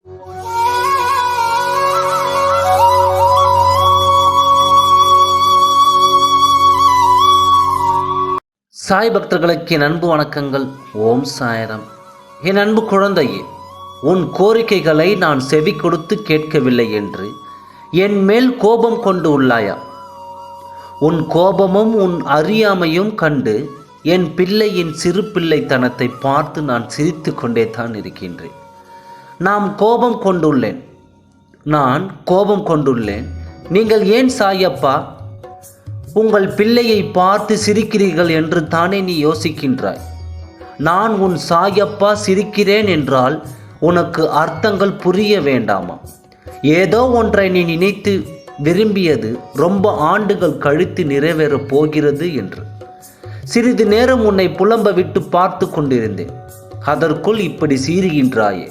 சாய் பக்தர்களுக்கு என் அன்பு வணக்கங்கள். ஓம் சாய்ராம். என் அன்பு குழந்தையே, உன் கோரிக்கைகளை நான் செவி கொடுத்து கேட்கவில்லை என்று என் மேல் கோபம் கொண்டு உள்ளாயா? உன் கோபமும் உன் அறியாமையும் கண்டு என் பிள்ளையின் சிறு பிள்ளைத்தனத்தை பார்த்து நான் சிரித்து கொண்டே தான் இருக்கின்றேன். நான் கோபம் கொண்டுள்ளேன். நீங்கள் ஏன் சாயப்பா உங்கள் பிள்ளையை பார்த்து சிரிக்கிறீர்கள் என்று தானே நீ யோசிக்கின்றாய். நான் உன் சாயப்பா சிரிக்கிறேன் என்றால் உனக்கு அர்த்தங்கள் புரிய வேண்டாமா? ஏதோ ஒன்றை நீ நினைத்து விரும்பியது ரொம்ப ஆண்டுகள் கழித்து நிறைவேறப் போகிறது என்று சிறிது நேரம் உன்னை புலம்ப விட்டு பார்த்து கொண்டிருந்தேன். அதற்குள் இப்படி சீறுகின்றாயே.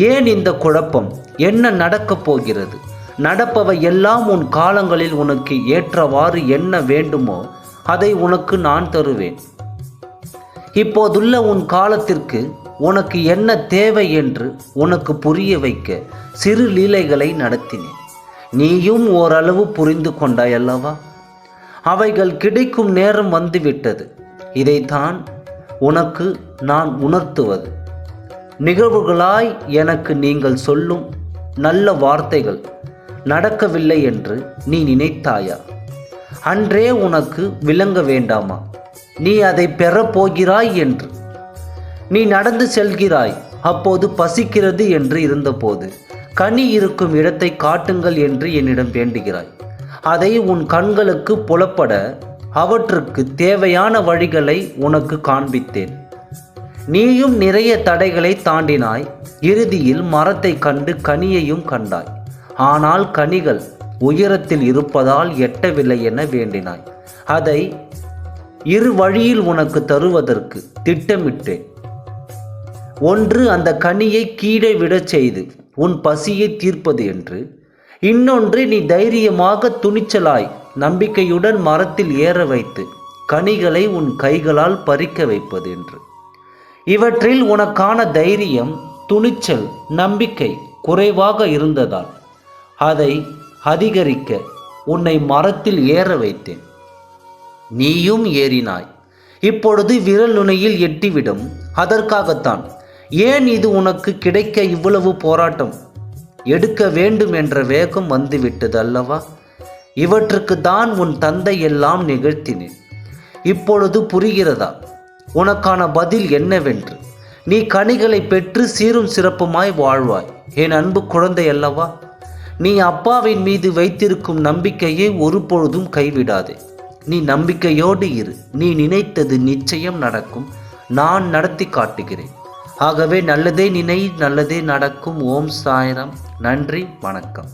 ஏன் இந்த குழப்பம்? என்ன நடக்கப் போகிறது? நடப்பவை எல்லாம் உன் காலங்களில் உனக்கு ஏற்றவாறு என்ன வேண்டுமோ அதை உனக்கு நான் தருவேன். இப்போதுள்ள உன் காலத்திற்கு உனக்கு என்ன தேவை என்று உனக்கு புரிய வைக்க சிறு லீலைகளை நடத்தினேன். நீயும் ஓரளவு புரிந்து கொண்டாய் அல்லவா? அவைகள் கிடைக்கும் நேரம் வந்துவிட்டது. இதைத்தான் உனக்கு நான் உணர்த்துவது. நிகழ்வுகளாய் எனக்கு நீங்கள் சொல்லும் நல்ல வார்த்தைகள் நடக்கவில்லை என்று நீ நினைத்தாயா? அன்றே உனக்கு விளங்க வேண்டாமா நீ அதை பெறப்போகிறாய் என்று? நீ நடந்து செல்கிறாய், அப்போது பசிக்கிறது என்று இருந்தபோது கனி இருக்கும் இடத்தை காட்டுங்கள் என்று என்னிடம் வேண்டுகிறாய். அதை உன் கண்களுக்கு புலப்பட அவற்றுக்கு தேவையான வழிகளை உனக்கு காண்பித்தேன். நீயும் நிறைய தடைகளை தாண்டினாய். இறுதியில் மரத்தை கண்டு கனியையும் கண்டாய். ஆனால் கனிகள் உயரத்தில் இருப்பதால் எட்டவில்லை என வேண்டினாய். அதை இரு வழியில் உனக்கு தருவதற்கு திட்டமிட்டேன். ஒன்று, அந்த கனியை கீழே விடச் செய்து உன் பசியை தீர்ப்பது என்று. இன்னொன்று, நீ தைரியமாக துணிச்சலாய் நம்பிக்கையுடன் மரத்தில் ஏற வைத்து கனிகளை உன் கைகளால் பறிக்க வைப்பது என்று. இவற்றில் உனக்கான தைரியம், துணிச்சல், நம்பிக்கை குறைவாக இருந்ததால் அதை அதிகரிக்க உன்னை மரத்தில் ஏற வைத்தேன். நீயும் ஏறினாய். இப்பொழுது விரல் நுனியில் எட்டிவிடும். அதற்காகத்தான். ஏன் இது உனக்கு கிடைக்க இவ்வளவு போராட்டம் எடுக்க வேண்டும் என்ற வேகம் வந்துவிட்டது அல்லவா? இவற்றுக்கு தான் உன் தந்தை எல்லாம் நிகழ்த்தினேன். இப்பொழுது புரிகிறதா உனக்கான பதில் என்னவென்று? நீ கனிகளை பெற்று சீரும் சிறப்புமாய் வாழ்வாய். என் அன்பு குழந்தை அல்லவா? நீ அப்பாவின் மீது வைத்திருக்கும் நம்பிக்கையை ஒருபொழுதும் கைவிடாதே. நீ நம்பிக்கையோடு இரு. நீ நினைத்தது நிச்சயம் நடக்கும். நான் நடத்தி காட்டுகிறேன். ஆகவே நல்லதே நினை, நல்லதே நடக்கும். ஓம் சாய்ராம். நன்றி, வணக்கம்.